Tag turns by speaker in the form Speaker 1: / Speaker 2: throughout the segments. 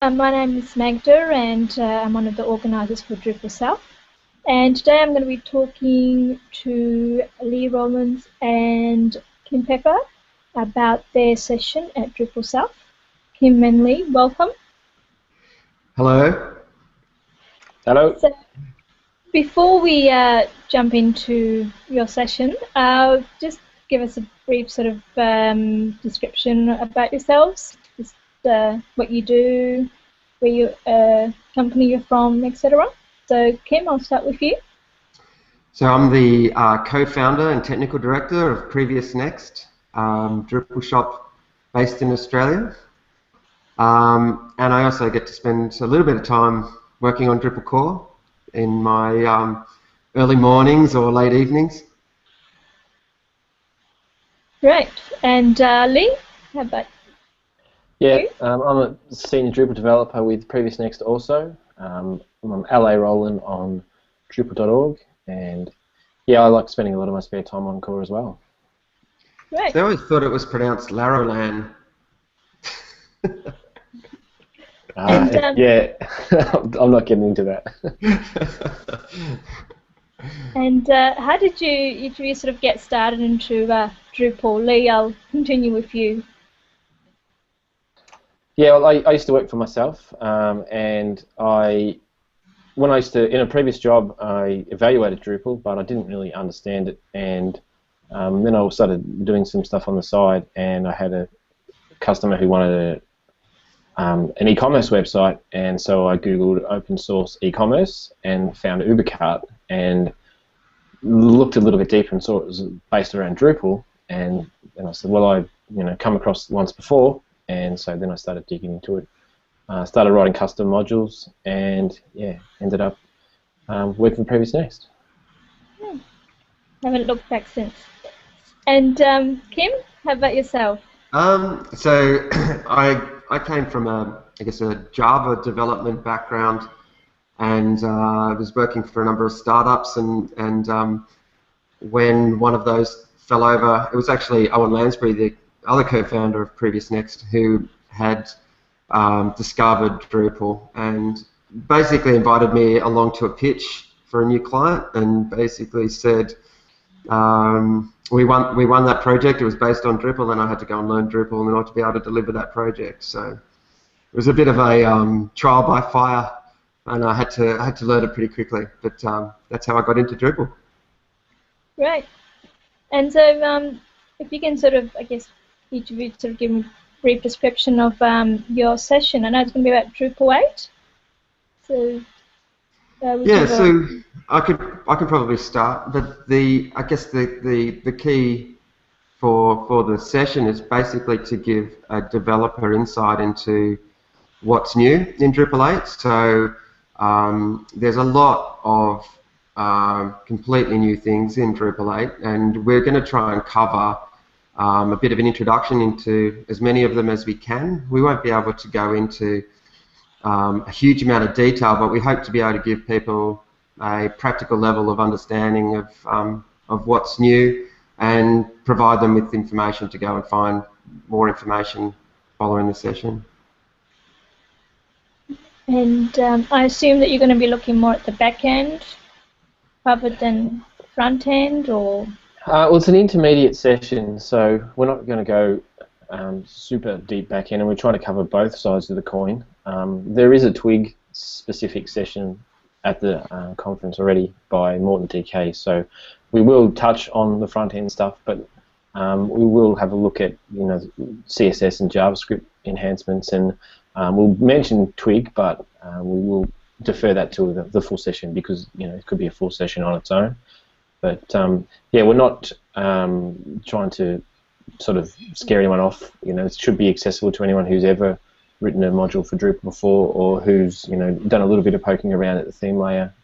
Speaker 1: My name is Magda, and I'm one of the organisers for DrupalSouth. And today I'm going to be talking to Lee Rowlands and Kim Pepper about their session at DrupalSouth. Kim and Lee, welcome.
Speaker 2: Hello.
Speaker 3: Hello.
Speaker 1: So, before we jump into your session, just give us a brief sort of description about yourselves, just what you do, where you company you're from, etc. So, Kim, I'll start with you.
Speaker 2: So I'm the co-founder and technical director of Previous Next, Drupal shop based in Australia. And I also get to spend a little bit of time working on Drupal core in my early mornings or late evenings.
Speaker 1: Great. And Lee, how about you?
Speaker 3: I'm a senior Drupal developer with Previous Next also. I'm LA Rowland on Drupal.org, and I like spending a lot of my spare time on core as well.
Speaker 1: Right.
Speaker 2: So I always thought it was pronounced Rowlands.
Speaker 3: I'm not getting into that.
Speaker 1: And how did you sort of get started into Drupal? Lee, I'll continue with you.
Speaker 3: Yeah, well, I used to work for myself, and when I used to, in a previous job, I evaluated Drupal, but I didn't really understand it, and then I started doing some stuff on the side, and I had a customer who wanted an e-commerce website, and so I googled open source e-commerce and found UberCart, and looked a little bit deeper and saw it was based around Drupal, and then I said, well, I've come across it once before, and so then I started digging into it. Started writing custom modules, and ended up working for Previous Next.
Speaker 1: Haven't looked back since. And Kim, how about yourself?
Speaker 2: So I came from a Java development background, and I was working for a number of startups, and when one of those fell over, it was actually Owen Lansbury, the other co-founder of Previous Next, who had discovered Drupal and basically invited me along to a pitch for a new client, and basically said we won that project. It was based on Drupal, and I had to go and learn Drupal in order to be able to deliver that project. So it was a bit of a trial by fire, and I had to learn it pretty quickly. But that's how I got into Drupal.
Speaker 1: Right. And so if you can sort of, I guess, each of you sort of give a brief description of your session. I know it's going to be about Drupal 8. So
Speaker 2: so I can probably start, but I guess the key for the session is basically to give a developer insight into what's new in Drupal 8. So there's a lot of completely new things in Drupal 8, and we're going to try and cover a bit of an introduction into as many of them as we can. We won't be able to go into a huge amount of detail, but we hope to be able to give people a practical level of understanding of what's new, and provide them with information to go and find more information following the session.
Speaker 1: And I assume that you're going to be looking more at the back end rather than front end, or?
Speaker 3: Well, it's an intermediate session, so we're not going to go super deep back end, and we're trying to cover both sides of the coin. There is a Twig specific session at the conference already by Morton DK, so we will touch on the front end stuff, but we will have a look at CSS and JavaScript enhancements, and we'll mention Twig, but we will defer that to the full session, because it could be a full session on its own. But we're not trying to sort of scare anyone off. It should be accessible to anyone who's ever written a module for Drupal before, or who's done a little bit of poking around at the theme layer.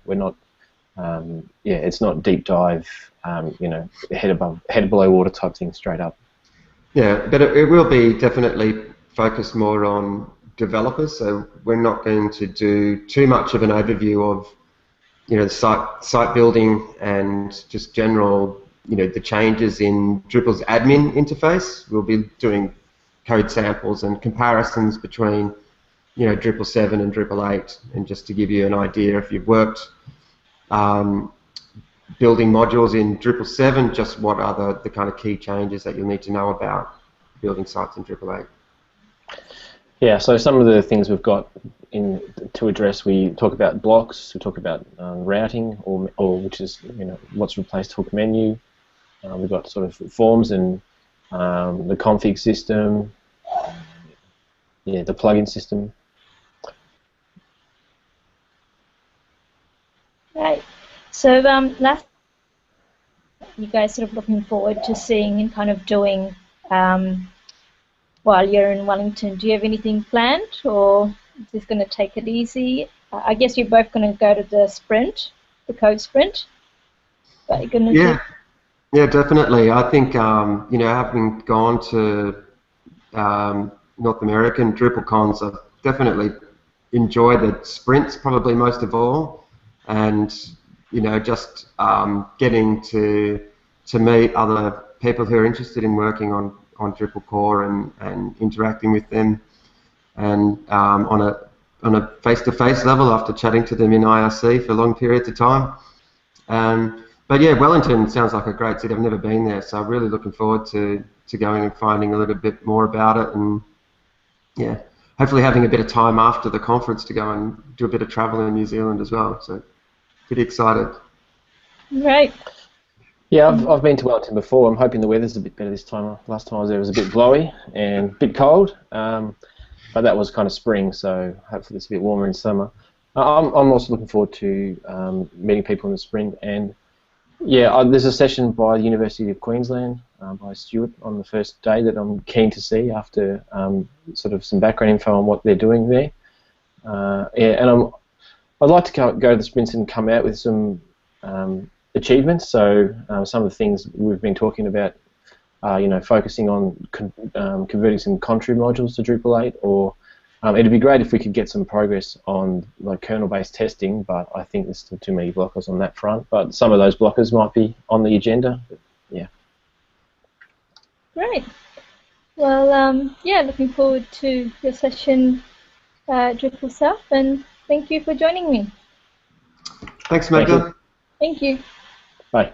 Speaker 3: We're not. It's not deep dive. Head below water type thing straight up. Yeah,
Speaker 2: but it will be definitely focused more on developers. So we're not going to do too much of an overview of the site building and just general the changes in Drupal's admin interface. We'll be doing code samples and comparisons between Drupal 7 and Drupal 8, and just to give you an idea, if you've worked building modules in Drupal 7, just what are the kind of key changes that you'll need to know about building sites in Drupal 8.
Speaker 3: Yeah, so some of the things we've got to address, we talk about blocks, we talk about routing, or which is what's replaced hook menu. We've got sort of forms and the config system, the plugin system.
Speaker 1: Right. So last, you guys sort of looking forward to seeing and kind of doing while you're in Wellington? Do you have anything planned, or is this going to take it easy? I guess you're both going to go to the sprint, the code sprint. But you're going to
Speaker 2: Yeah, definitely. I think having gone to North American DrupalCons, I've definitely enjoyed the sprints probably most of all, and just getting to meet other people who are interested in working on Drupal core and interacting with them, and on a face-to-face level after chatting to them in IRC for long periods of time. But yeah, Wellington sounds like a great city. I've never been there, so I'm really looking forward to going and finding a little bit more about it, and yeah, hopefully having a bit of time after the conference to go and do a bit of travel in New Zealand as well. So pretty excited.
Speaker 1: Right.
Speaker 3: Yeah, I've been to Wellington before. I'm hoping the weather's a bit better this time. Last time I was there, it was a bit blowy and a bit cold, but that was kind of spring, so hopefully it's a bit warmer in summer. I'm also looking forward to meeting people in the spring, and yeah, there's a session by the University of Queensland by Stuart on the first day that I'm keen to see after sort of some background info on what they're doing there. Yeah, and I'd like to go to the sprints and come out with some achievements. So some of the things we've been talking about, focusing on converting some contrib modules to Drupal 8, or it'd be great if we could get some progress on like kernel-based testing, but I think there's still too many blockers on that front. But some of those blockers might be on the agenda. But yeah.
Speaker 1: Great. Well, yeah, looking forward to your session, DrupalSouth, and thank you for joining me.
Speaker 2: Thanks, Magda.
Speaker 1: Thank you.
Speaker 3: Bye.